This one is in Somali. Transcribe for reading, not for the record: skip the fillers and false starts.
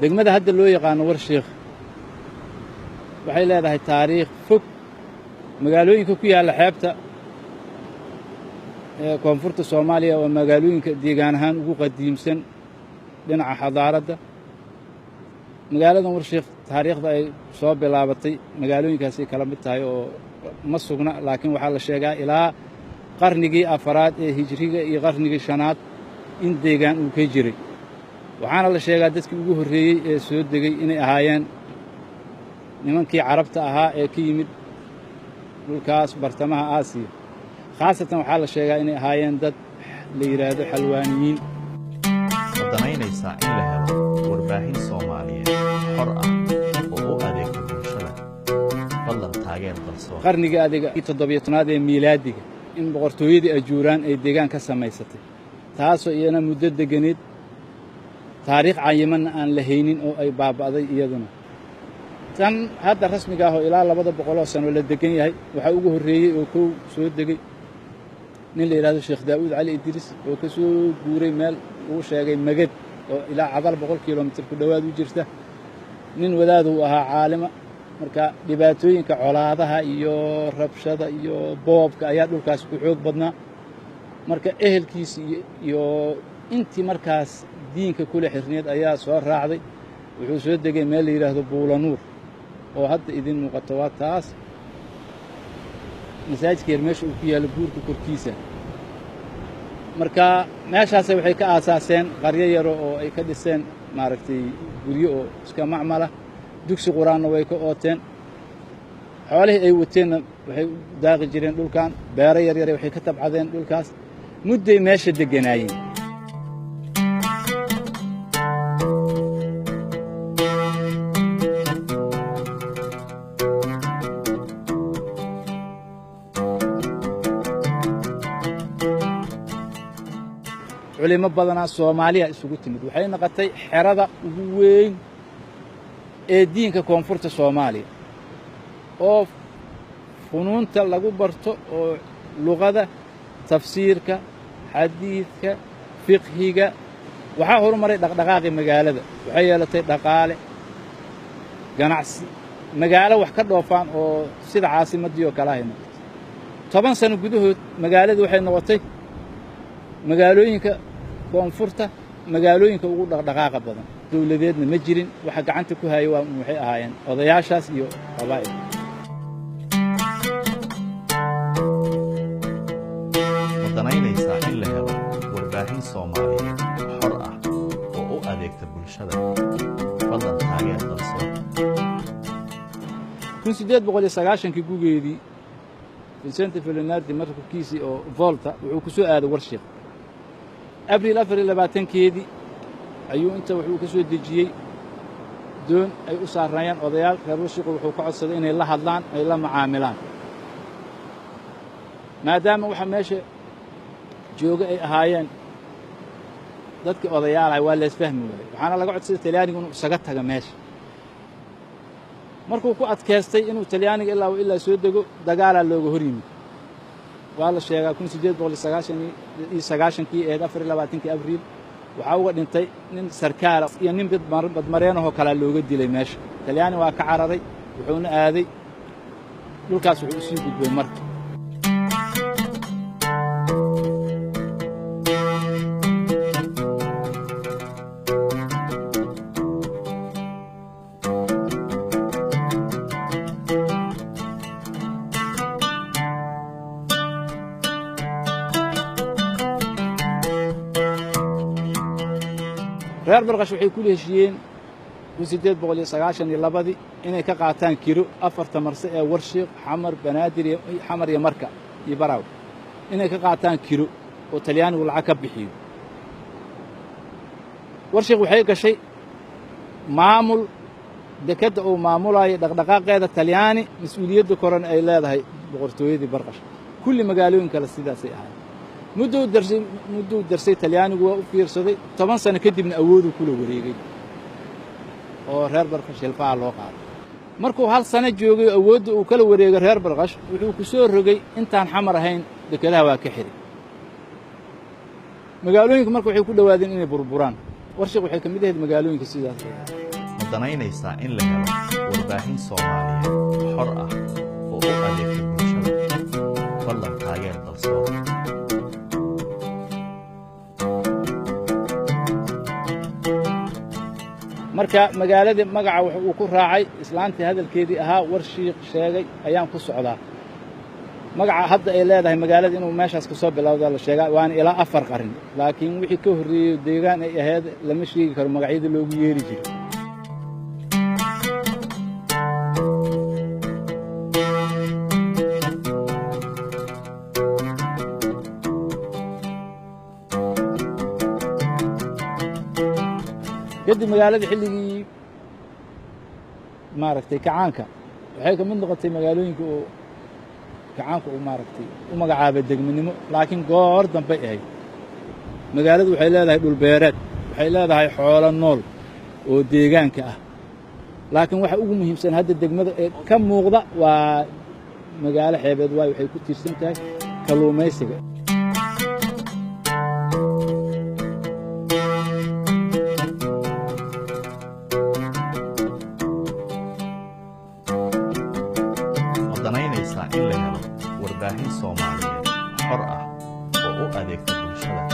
degmada hadda loo yaqaano Warshiiq waxay leedahay taariikh fog magaalooyinka ku yaala xeebta koonfurta Soomaaliya oo magaalooyinka deegaan ahaan ugu qadiimsan dhinaca xadaaradda magaalada Warshiiq taariikhda ay soo bilaabatay magaalooyinkaasi kala mid tahay oo ma sugna laakiin waxa la sheegaa ilaa qarnigii afaraad ee hijriga iyo qarnigii shanaad in deegaan uu ka jiray waxaana la sheegaa dadkii ugu horreeyay ee soo degay inay ahaayeen nimankii carabta ahaa ee ka yimid dhulkaas bartamaha Aasiya khaasatan waxaa la sheegaa inay ahaayeen dad la yiraahdo xalwaaniyiin wadanaynaysa in la helo warbaahin Soomaaliyeed xor ah oo u adeegta bulshada fadlan taageer dalso qarniga adiga 17aad ee miilaadiga in boqortooyadii ajuuraan ay deegaan ka samaysatay taasoo iyana muddo deganeed taariikh cayiman aan la haynin oo ay baaba'day iyaduna tan hadda rasmiga ah oo ilaa 200 sano la degan yahay waxa ugu horreeyay oo koow soo degay nin la yiraahdo Sheekh Daawud Cali Idris oo ka soo guuray meel uu sheegay magad oo ilaa cadal 100 kiiloomitir ku dhawaad u jirta nin wadaad uu ahaa caalima marka dhibaatooyinka colaadaha iyo rabshada iyo boobka ayaa dhulkaas ku xoog badnaa marka ehelkiisa iyo intii markaas diinka kula xirneed ayaa soo raacday wuxuu soo degay meel la yiraahdo Buulanuur oo hadda idin muuqato waa taas masaajidka meesha uu ku yaalo buurka korkiisa marka meeshaas waxay ka aasaaseen qaryo yar oo ay ka dhiseen maaragtay guryo oo iska macmala dugsi quraanna way ka ooteen xoolihii ay wateen waxay daaqi jireen dhulkan beero yar yar waxay ka tabcadeen dhulkaas mudday meesha deganaayeen علماء بدنا Soomaaliya isugu timid waxay noqotay xerada ugu weyn ee diinka koonfurta Soomaaliya oo funuunta lagu barto oo luqada tafsiirka xadiidka fiqhiga waxa horumaray dhaqdhaqaaqi magaalada waxay yeelatay dhaqaale ganacsi magaalo wax ka dhoofaan oo sida caasimadii oo kala ah 10 sano gudahood magaaladu waxay noqotay magaalooyinka koonfurta magaalooyinka ugu dhaqdhaqaaqa badan dawladeedna ma jirin waxa gacanta ku hayay waa waxay ahaayeen odayaashaas iyo qabaa'il wadanaynaysa in la helo warbaahin Soomaaliyeed xor ah oo u adeegta bulshada fadlan taageer dalso 1890 gugeedii Vicente Fernandez markabkiisii oo Volta wuxuu ku soo aaday Warshiiq Abriil 24keedii ayuu inta wuxuu ka soo dejiyay doon ay u saarayaan odayaal reer Warshiiq wuxuu ka codsaday inay la hadlaan ay la macaamilaan maadaama waxa meesha jooga ay ahaayeen dadkii odayaal ay waa la isfahmi waayay waxaana laga codsaday Talyaaniga inuu isaga taga meesha markuu ku adkaystay inuu Talyaaniga ilaa soo dego dagaal looga hor yimid waa la sheegaa 1899 ee 24 Abriil waxa uu dhintay nin sarkaal iyo nin badmareen oo kala looga dilay meesha Talyaani waa ka cararay wuxuuna aaday dhulkaas wuxuu sii gudbay marka reer Barqash waxay ku leeshiyeen 1892 inay ka qaataan kiro 4 marse ee Warshiiq Xamar Banaadir iyo Xamar iyo Marka iyo Baraaw inay ka qaataan kiro oo Talyaanigu lacag ka bixiyo Warshiiq waxay gashay maamul dekada oo maamulaya dhaqdhaqaaqeeda Talyaani mas'uuliyadda koran ay leedahay boqortooyadii Barqash kulli magaalooyinka kala sidaas ay ahayd muddo darsay Talyaanigu waa u fiirsaday 10 sano kadibna awood uu kula wareegay oo reer Barqash hilfaa loo qaaday markuu hal sano joogay awood uu kala wareegay reer Barqash wuxuu ku soo rogay intaan xamar ahayn dekadaha waa ka xiray magaalooyinka markuu waxay ku dhawaadeen inay burburaan Warshiiq waxay kamid ahayd magaalooyinka sidaas danaynaysaa in la helo warbaahin Soomaaliyeed xor ah oo u adeegta bulshada. Fadlan taageer Dalsoor. marka magaalada magaca wuxuu ku raacay islaantii hadalkeedii ahaa war shiiq sheegay ayaan ku socdaa. magaca hadda ay leedahay magaalada inuu meeshaas ka soo bilowdo la sheegaa waana ilaa 4 qarni, laakiin wixii ka horreeyay deegaan ay ahayd lama sheegi karo magacyada loogu yeeri jiray. kadib magaalada xilligii maaragtay kacaanka waxay ka mid noqotay magaalooyinka oo kacaanka uu maaragtay u magacaabay degmanimo, laakiin goor dambe ahayd. magaaladu waxay leedahay dhul beereed, waxay leedahay xoolo nool oo deegaanka ah, laakiin waxa ugu muhiimsan hadda degmada ee ka muuqda waa magaalo xeebeed waay waxay ku tiirsan tahay kalluumaysiga. danaynaysaa in la helo warbaahin Soomaaliyeed xor ah oo u adeegta bulshada.